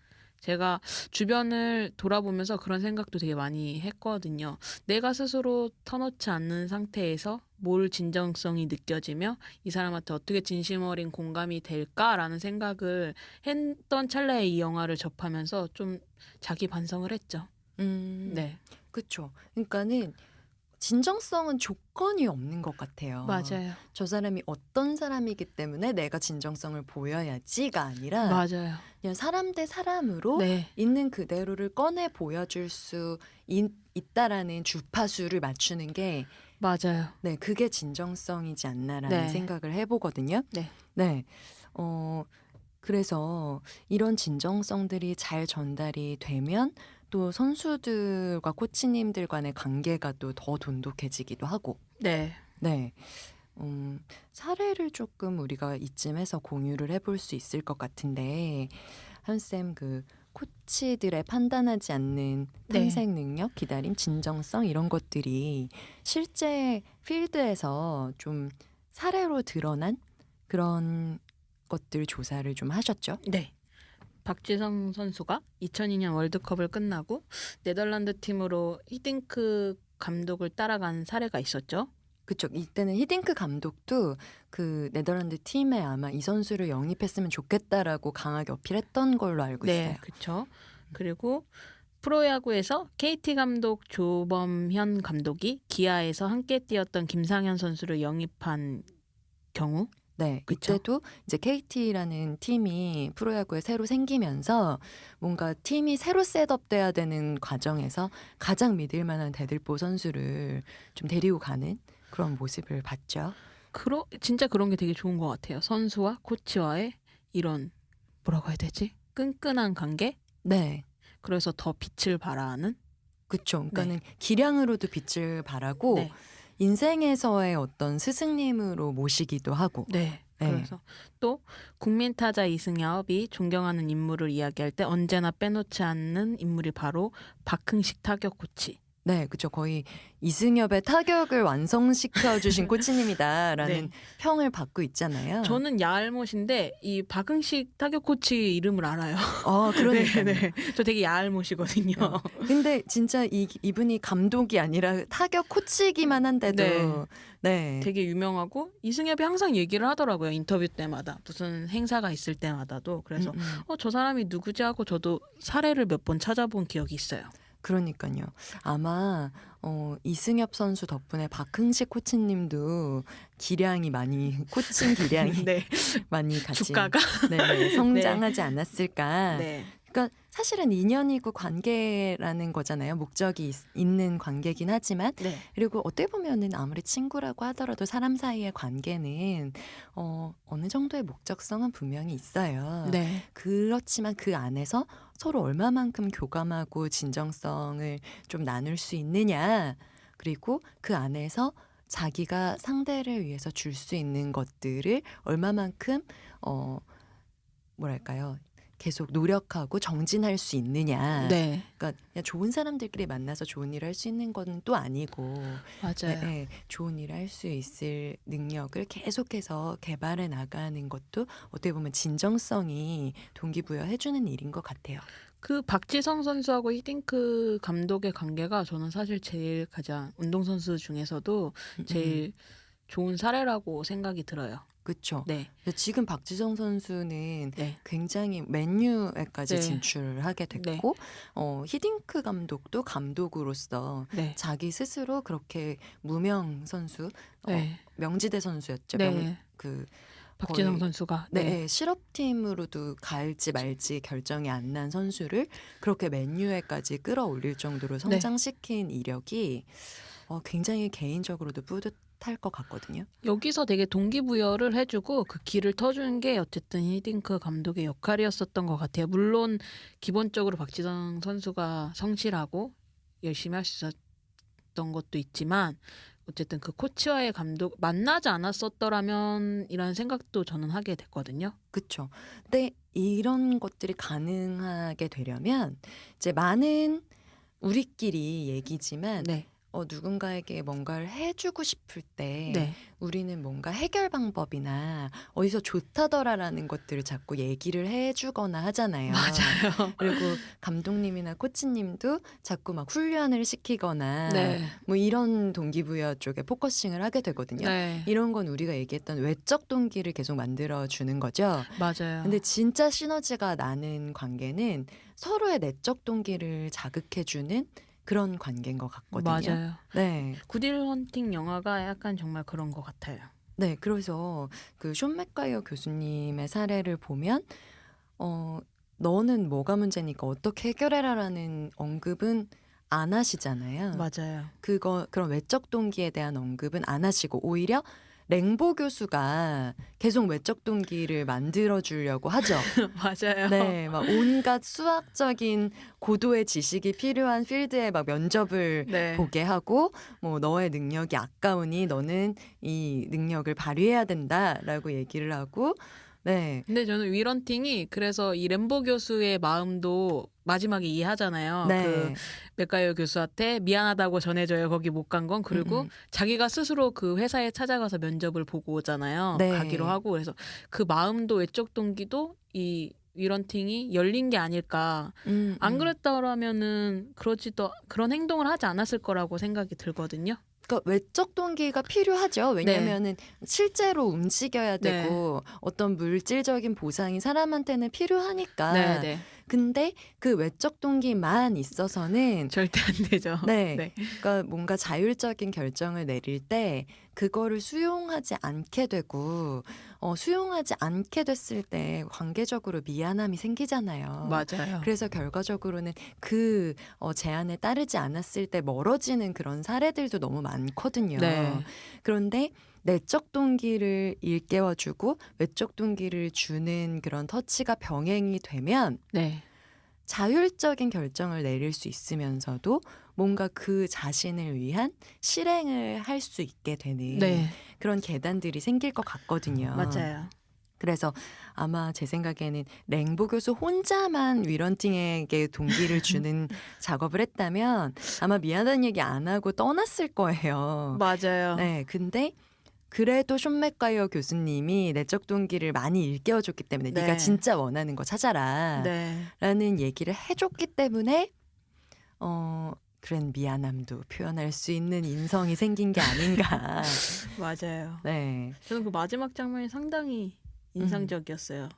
제가 주변을 돌아보면서 그런 생각도 되게 많이 했거든요. 내가 스스로 터놓지 않는 상태에서 뭘 진정성이 느껴지며 이 사람한테 어떻게 진심 어린 공감이 될까라는 생각을 했던 찰나에 이 영화를 접하면서 좀 자기 반성을 했죠. 네. 그렇죠. 그러니까는 진정성은 조건이 없는 것 같아요. 맞아요. 저 사람이 어떤 사람이기 때문에 내가 진정성을 보여야지가 아니라 맞아요. 그냥 사람 대 사람으로 네. 있는 그대로를 꺼내 보여줄 수 있다라는 주파수를 맞추는 게 맞아요. 네, 그게 진정성이지 않나라는 네. 생각을 해보거든요. 네. 네. 그래서 이런 진정성들이 잘 전달이 되면 또 선수들과 코치님들 간의 관계가 또 더 돈독해지기도 하고. 네. 네. 사례를 조금 우리가 이쯤에서 공유를 해볼 수 있을 것 같은데 한쌤 그 코치들의 판단하지 않는 네. 탐색 능력, 기다림, 진정성 이런 것들이 실제 필드에서 좀 사례로 드러난 그런 것들 조사를 좀 하셨죠? 네. 박지성 선수가 2002년 월드컵을 끝나고 네덜란드 팀으로 히딩크 감독을 따라간 사례가 있었죠. 그쵸. 이때는 히딩크 감독도 그 네덜란드 팀에 아마 이 선수를 영입했으면 좋겠다라고 강하게 어필했던 걸로 알고 있어요. 네, 그렇죠. 그리고 프로야구에서 KT 감독 조범현 감독이 기아에서 함께 뛰었던 김상현 선수를 영입한 경우. 네, 그쵸? 이때도 이제 KT라는 팀이 프로야구에 새로 생기면서 뭔가 팀이 새로 셋업돼야 되는 과정에서 가장 믿을 만한 대들보 선수를 좀 데리고 가는 그런 모습을 봤죠. 진짜 그런 게 되게 좋은 것 같아요. 선수와 코치와의 이런 뭐라고 해야 되지? 끈끈한 관계? 네, 그래서 더 빛을 발하는? 그쵸. 네. 그러니까는 기량으로도 빛을 발하고 네. 인생에서의 어떤 스승님으로 모시기도 하고. 네. 네. 그래서 또 국민 타자 이승엽이 존경하는 인물을 이야기할 때 언제나 빼놓지 않는 인물이 바로 박흥식 타격 코치. 네, 그쵸. 거의 이승엽의 타격을 완성시켜 주신 코치님이다라는 네. 평을 받고 있잖아요. 저는 야알못인데 이 박흥식 타격 코치 이름을 알아요. 그러니까요. 네. 저 되게 야알못이거든요. 근데 진짜 이분이 감독이 아니라 타격 코치이기만 한데도 네. 네. 되게 유명하고 이승엽이 항상 얘기를 하더라고요. 인터뷰 때마다 무슨 행사가 있을 때마다도. 그래서 저 사람이 누구지 하고 저도 사례를 몇 번 찾아본 기억이 있어요. 그러니까요. 아마 이승엽 선수 덕분에 박흥식 코치님도 기량이 많이 코칭 기량이 네. 많이 같이 주가가 네, 성장하지 않았을까. 네. 그러니까 사실은 인연이고 관계라는 거잖아요. 목적이 있는 관계긴 하지만 네. 그리고 어떻게 보면은 아무리 친구라고 하더라도 사람 사이의 관계는 어느 정도의 목적성은 분명히 있어요. 네. 그렇지만 그 안에서 서로 얼마만큼 교감하고 진정성을 좀 나눌 수 있느냐, 그리고 그 안에서 자기가 상대를 위해서 줄 수 있는 것들을 얼마만큼 뭐랄까요? 계속 노력하고 정진할 수 있느냐. 네. 그러니까 그냥 좋은 사람들끼리 만나서 좋은 일을 할 수 있는 건 또 아니고 맞아요. 네, 좋은 일을 할 수 있을 능력을 계속해서 개발해 나가는 것도 어떻게 보면 진정성이 동기부여해주는 일인 것 같아요. 그 박지성 선수하고 히딩크 감독의 관계가 저는 사실 제일 가장 운동선수 중에서도 제일 좋은 사례라고 생각이 들어요. 그렇죠. 네. 지금 박지성 선수는 네. 굉장히 맨유에까지 네. 진출을 하게 됐고 히딩크 감독도 감독으로서 네. 자기 스스로 그렇게 무명 선수, 네. 명지대 선수였죠. 네. 박지성 거의 선수가 네, 실업팀으로도 갈지 말지 결정이 안 난 선수를 그렇게 맨유에까지 끌어올릴 정도로 성장시킨 이력이 굉장히 개인적으로도 뿌듯할 것 같거든요. 여기서 되게 동기부여를 해주고 그 길을 터주는 게 어쨌든 히딩크 감독의 역할이었었던 것 같아요. 물론 기본적으로 박지성 선수가 성실하고 열심히 할 수 있었던 것도 있지만 어쨌든 그 코치와의 감독 만나지 않았었더라면 이라는 생각도 저는 하게 됐거든요. 그렇죠. 근데 이런 것들이 가능하게 되려면 이제 많은 우리끼리 얘기지만 네. 누군가에게 뭔가를 해주고 싶을 때 네. 우리는 뭔가 해결 방법이나 어디서 좋다더라라는 것들을 자꾸 얘기를 해주거나 하잖아요. 맞아요. 그리고 감독님이나 코치님도 자꾸 막 훈련을 시키거나 네. 뭐 이런 동기부여 쪽에 포커싱을 하게 되거든요. 네. 이런 건 우리가 얘기했던 외적 동기를 계속 만들어 주는 거죠. 맞아요. 근데 진짜 시너지가 나는 관계는 서로의 내적 동기를 자극해 주는 그런 관계인 것 같거든요. 맞아요. 네. 굿윌 헌팅 영화가 약간 정말 그런 것 같아요. 네, 그래서 그 숀 맥가이어 교수님의 사례를 보면 너는 뭐가 문제니까 어떻게 해결해라라는 언급은 안 하시잖아요. 맞아요. 그런 외적 동기에 대한 언급은 안 하시고 오히려 랭보 교수가 계속 외적 동기를 만들어 주려고 하죠. 맞아요. 네, 막 온갖 수학적인 고도의 지식이 필요한 필드에 막 면접을 네. 보게 하고 뭐 너의 능력이 아까우니 너는 이 능력을 발휘해야 된다라고 얘기를 하고 네. 근데 저는 윌헌팅이 그래서 이 램보 교수의 마음도 마지막에 이해하잖아요. 네. 그 맥가이어 교수한테 미안하다고 전해줘요. 거기 못 간 건. 그리고 자기가 스스로 그 회사에 찾아가서 면접을 보고 오잖아요. 네. 가기로 하고. 그래서 그 마음도 외적 동기도 이 윌헌팅이 열린 게 아닐까. 안 그랬더라면은 그런 행동을 하지 않았을 거라고 생각이 들거든요. 그러니까 외적 동기가 필요하죠. 왜냐면은 실제로 움직여야 네. 되고 어떤 물질적인 보상이 사람한테는 필요하니까. 네, 네. 근데 그 외적 동기만 있어서는 절대 안 되죠. 네. 네. 그러니까 뭔가 자율적인 결정을 내릴 때 그거를 수용하지 않게 되고 수용하지 않게 됐을 때 관계적으로 미안함이 생기잖아요. 맞아요. 그래서 결과적으로는 그 제안에 따르지 않았을 때 멀어지는 그런 사례들도 너무 많거든요. 네. 그런데 내적 동기를 일깨워주고 외적 동기를 주는 그런 터치가 병행이 되면 네. 자율적인 결정을 내릴 수 있으면서도 뭔가 그 자신을 위한 실행을 할 수 있게 되는 네. 그런 계단들이 생길 것 같거든요. 맞아요. 그래서 아마 제 생각에는 랭보 교수 혼자만 위런팅에게 동기를 주는 작업을 했다면 아마 미안하다는 얘기 안 하고 떠났을 거예요. 맞아요. 네, 근데 그래도 숀 맥가이어 교수님이 내적 동기를 많이 일깨워줬기 때문에 네. 네가 진짜 원하는 거 찾아라 네. 라는 얘기를 해줬기 때문에 그런 미안함도 표현할 수 있는 인성이 생긴 게 아닌가. 맞아요. 네. 저는 그 마지막 장면이 상당히 인상적이었어요.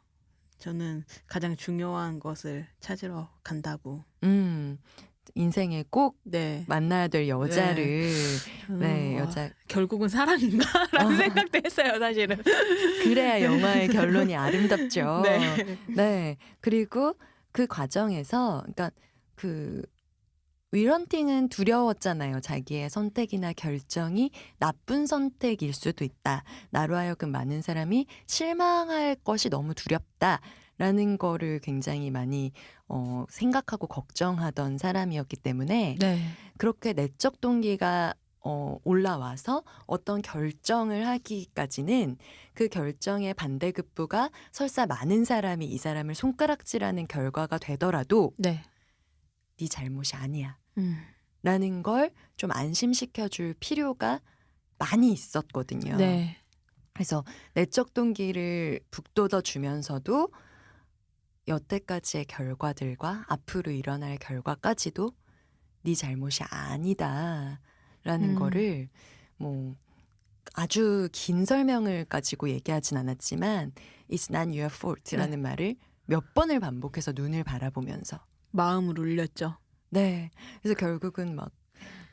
저는 가장 중요한 것을 찾으러 간다고. 인생에 꼭 네. 만나야 될 여자를 저는 네, 와, 여자 결국은 사랑인가라는 생각도 했어요, 사실은. 그래야 영화의 결론이 아름답죠. 네. 네. 그리고 그 과정에서 그러니까 그 위런팅은 두려웠잖아요. 자기의 선택이나 결정이 나쁜 선택일 수도 있다. 나로 하여금 많은 사람이 실망할 것이 너무 두렵다라는 거를 굉장히 많이 생각하고 걱정하던 사람이었기 때문에 네. 그렇게 내적 동기가 올라와서 어떤 결정을 하기까지는 그 결정의 반대급부가 설사 많은 사람이 이 사람을 손가락질하는 결과가 되더라도 네. 네 잘못이 아니야. 음. 라는 걸 좀 안심시켜줄 필요가 많이 있었거든요. 네. 그래서 내적 동기를 북돋워 주면서도 여태까지의 결과들과 앞으로 일어날 결과까지도 네 잘못이 아니다라는 거를 뭐 아주 긴 설명을 가지고 얘기하진 않았지만 It's not your fault라는 말을 몇 번을 반복해서 눈을 바라보면서 마음을 울렸죠. 네. 그래서 결국은 막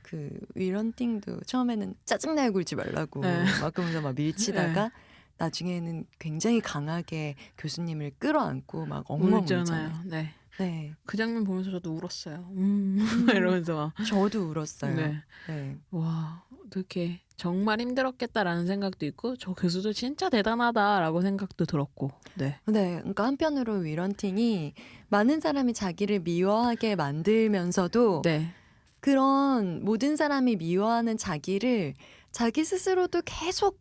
그 위런팅도 처음에는 짜증나게 굴지 말라고 네. 막 그러면서 막 밀치다가 나중에는 굉장히 강하게 교수님을 끌어안고 막 엉엉 울잖아요. 울잖아요. 네. 네. 그 장면 보면서 저도 울었어요. 이러면서 막. 저도 울었어요. 네. 네. 와, 어떻게 정말 힘들었겠다라는 생각도 있고 저 교수도 진짜 대단하다라고 생각도 들었고. 네. 네. 그러니까 한편으로 위런팅이 많은 사람이 자기를 미워하게 만들면서도 네. 그런 모든 사람이 미워하는 자기를 자기 스스로도 계속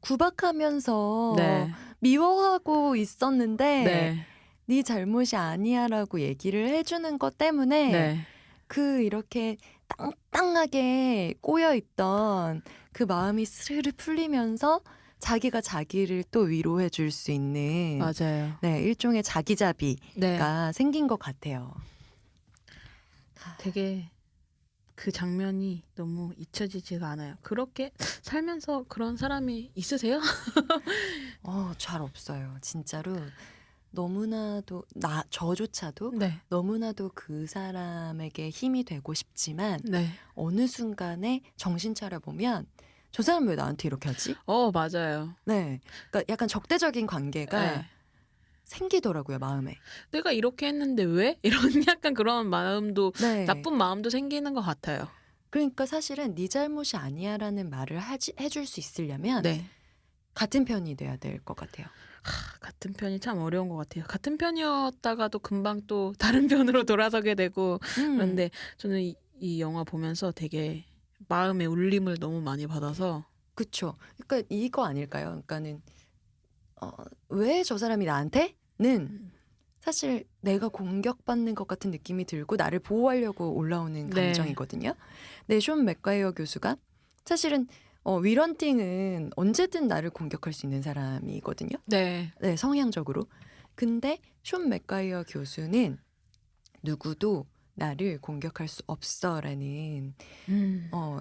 구박하면서 네. 미워하고 있었는데 네. 네 잘못이 아니야라고 얘기를 해주는 것 때문에 네. 그 이렇게 땅땅하게 꼬여있던 그 마음이 스르르 풀리면서 자기가 자기를 또 위로해 줄 수 있는 맞아요. 네, 일종의 자기자비가 네. 생긴 것 같아요. 되게 그 장면이 너무 잊혀지지가 않아요. 그렇게 살면서 그런 사람이 있으세요? 잘 없어요. 진짜로 너무나도 저조차도 네. 너무나도 그 사람에게 힘이 되고 싶지만 네. 어느 순간에 정신 차려 보면 저 사람 왜 나한테 이렇게 하지? 맞아요. 네, 그러니까 약간 적대적인 관계가 네. 생기더라고요 마음에. 내가 이렇게 했는데 왜? 이런 약간 그런 마음도 네. 나쁜 마음도 생기는 것 같아요. 그러니까 사실은 네 잘못이 아니야라는 말을 해줄 수 있으려면 네. 같은 편이 돼야 될 것 같아요. 같은 편이 참 어려운 것 같아요. 같은 편이었다가도 금방 또 다른 편으로 돌아서게 되고 그런데 저는 이 영화 보면서 되게 마음의 울림을 너무 많이 받아서 그쵸. 그러니까 이거 아닐까요? 그러니까는 왜 저 사람이 나한테는 사실 내가 공격받는 것 같은 느낌이 들고 나를 보호하려고 올라오는 네. 감정이거든요. 근데 숀 맥과이어 교수가 사실은 위런팅은 언제든 나를 공격할 수 있는 사람이거든요. 네. 네, 성향적으로. 근데 숀 맥과이어 교수는 누구도 나를 공격할 수 없어라는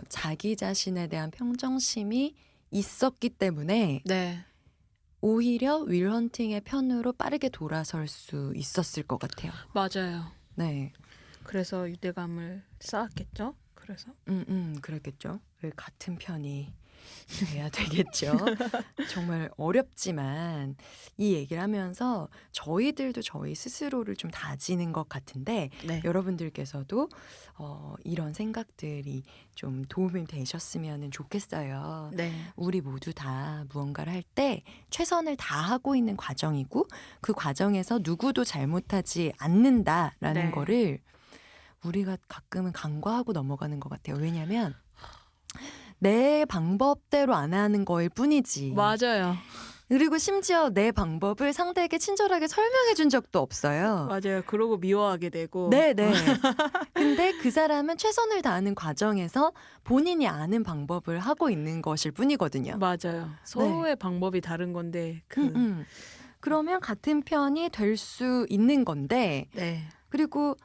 자기 자신에 대한 평정심이 있었기 때문에 네. 오히려 윌 헌팅의 편으로 빠르게 돌아설 수 있었을 것 같아요. 맞아요. 네. 그래서 유대감을 쌓았겠죠. 그래서 그랬겠죠. 같은 편이 돼야 되겠죠. 정말 어렵지만 이 얘기를 하면서 저희들도 저희 스스로를 좀 다지는 것 같은데 네. 여러분들께서도 이런 생각들이 좀 도움이 되셨으면 좋겠어요. 네. 우리 모두 다 무언가를 할 때 최선을 다하고 있는 과정이고 그 과정에서 누구도 잘못하지 않는다라는 네. 거를 우리가 가끔은 간과하고 넘어가는 것 같아요. 왜냐하면 내 방법대로 안 하는 거일 뿐이지. 맞아요. 그리고 심지어 내 방법을 상대에게 친절하게 설명해 준 적도 없어요. 맞아요. 그러고 미워하게 되고. 네네. 근데 그 사람은 최선을 다하는 과정에서 본인이 아는 방법을 하고 있는 것일 뿐이거든요. 맞아요. 서로의 방법이 다른 건데 그러면 같은 편이 될 수 있는 건데 네. 그리고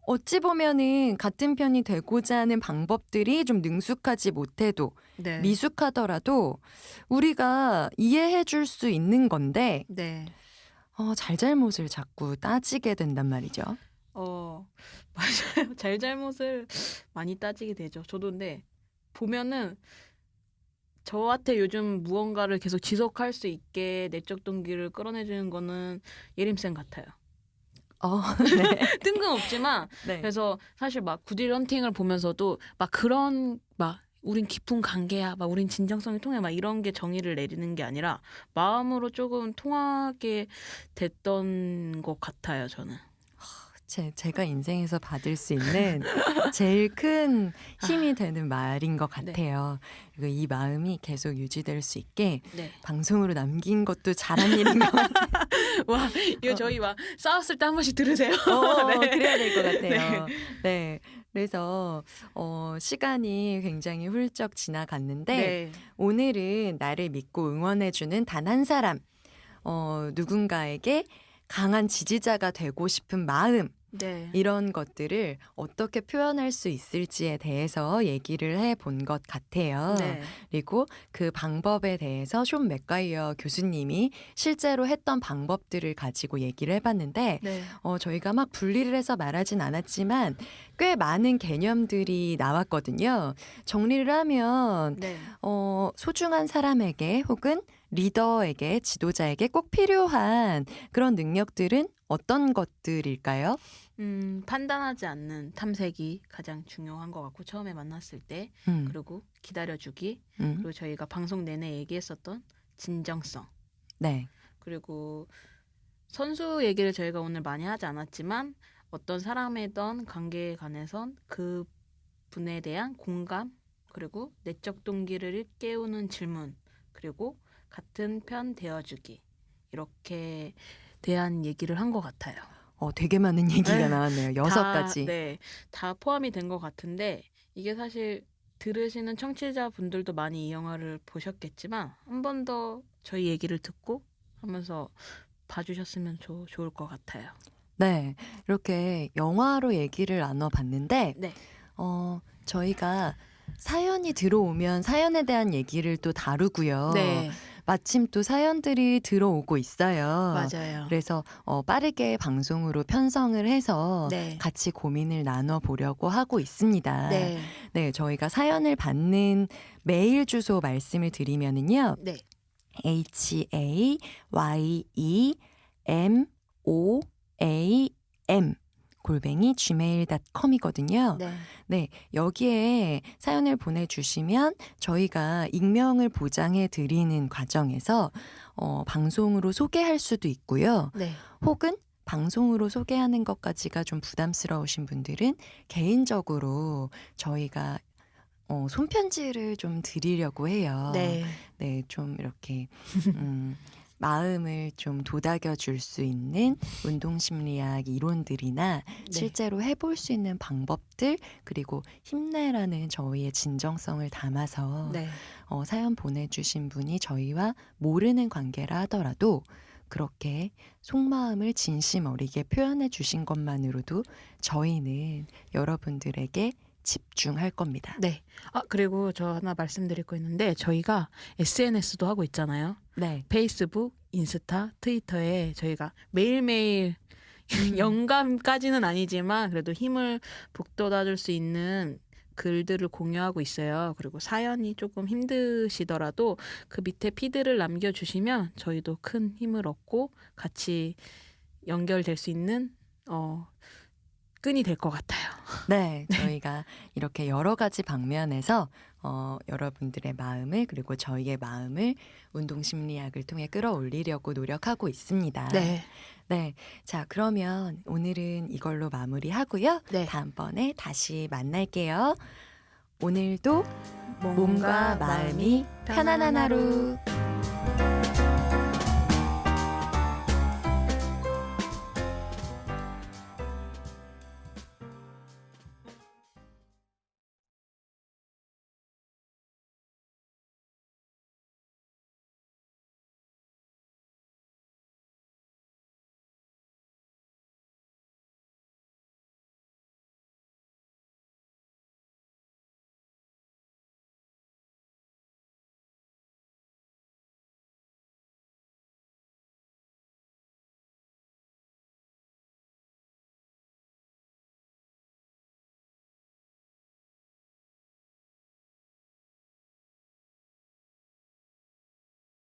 어찌 보면은 같은 편이 되고자 하는 방법들이 좀 능숙하지 못해도 네. 미숙하더라도 우리가 이해해 줄 수 있는 건데 네. 잘잘못을 자꾸 따지게 된단 말이죠. 맞아요. 잘잘못을 많이 따지게 되죠. 저도 근데 보면은 저한테 요즘 무언가를 계속 지속할 수 있게 내적 동기를 끌어내주는 거는 예림쌤 같아요. 네. 뜬금없지만 네. 그래서 사실 막 구딜 헌팅을 보면서도 막 그런 막 우린 깊은 관계야, 막 우린 진정성이 통해, 막 이런 게 정의를 내리는 게 아니라 마음으로 조금 통하게 됐던 것 같아요, 저는. 제가 인생에서 받을 수 있는 제일 큰 힘이 되는 말인 것 같아요. 그리고 이 마음이 계속 유지될 수 있게 네. 방송으로 남긴 것도 잘한 일인 것 같아요. 와, 이거 저희 막 싸웠을 때 한 번씩 들으세요. 네. 그래야 될 것 같아요. 네. 그래서 시간이 굉장히 훌쩍 지나갔는데 네. 오늘은 나를 믿고 응원해주는 단 한 사람, 누군가에게 강한 지지자가 되고 싶은 마음, 네. 이런 것들을 어떻게 표현할 수 있을지에 대해서 얘기를 해본 것 같아요. 네. 그리고 그 방법에 대해서 숀 맥가이어 교수님이 실제로 했던 방법들을 가지고 얘기를 해봤는데 네. 저희가 막 분리를 해서 말하진 않았지만 꽤 많은 개념들이 나왔거든요. 정리를 하면 네. 소중한 사람에게 혹은 리더에게, 지도자에게 꼭 필요한 그런 능력들은 어떤 것들일까요? 판단하지 않는 탐색이 가장 중요한 것 같고 처음에 만났을 때 그리고 기다려주기 그리고 저희가 방송 내내 얘기했었던 진정성 네. 그리고 선수 얘기를 저희가 오늘 많이 하지 않았지만 어떤 사람이든 관계에 관해선 그 분에 대한 공감 그리고 내적 동기를 일깨우는 질문 그리고 같은 편 되어주기 이렇게 대한 얘기를 한 것 같아요. 되게 많은 얘기가 네. 나왔네요. 6가지. 네, 다 포함이 된 것 같은데 이게 사실 들으시는 청취자분들도 많이 이 영화를 보셨겠지만 한 번 더 저희 얘기를 듣고 하면서 봐주셨으면 좋을 것 같아요. 네. 이렇게 영화로 얘기를 나눠봤는데 네, 저희가 사연이 들어오면 사연에 대한 얘기를 또 다루고요. 네, 마침 또 사연들이 들어오고 있어요. 맞아요. 그래서 빠르게 방송으로 편성을 해서 네, 같이 고민을 나눠보려고 하고 있습니다. 네, 네, 저희가 사연을 받는 메일 주소 말씀을 드리면은요. 네, HAYEMOAM @gmail.com이거든요. 네, 네, 여기에 사연을 보내주시면 저희가 익명을 보장해 드리는 과정에서 방송으로 소개할 수도 있고요. 네, 혹은 방송으로 소개하는 것까지가 좀 부담스러우신 분들은 개인적으로 저희가 손편지를 좀 드리려고 해요. 네, 네, 좀 이렇게 마음을 좀 도닥여 줄 수 있는 운동심리학 이론들이나 실제로 해볼 수 있는 방법들 그리고 힘내라는 저희의 진정성을 담아서 네, 사연 보내주신 분이 저희와 모르는 관계라 하더라도 그렇게 속마음을 진심 어리게 표현해 주신 것만으로도 저희는 여러분들에게 집중할 겁니다. 네. 그리고 저 하나 말씀드릴 거 있는데 저희가 SNS도 하고 있잖아요. 네. 페이스북, 인스타, 트위터에 저희가 매일매일 음. 영감까지는 아니지만 그래도 힘을 북돋아줄 수 있는 글들을 공유하고 있어요. 그리고 사연이 조금 힘드시더라도 그 밑에 피드를 남겨주시면 저희도 큰 힘을 얻고 같이 연결될 수 있는 끈이 될 것 같아요. 네, 저희가 이렇게 여러 가지 방면에서 여러분들의 마음을 그리고 저희의 마음을 운동 심리학을 통해 끌어올리려고 노력하고 있습니다. 네. 네, 자 그러면 오늘은 이걸로 마무리하고요. 네. 다음번에 다시 만날게요. 오늘도 몸과 마음이 편안한 하루.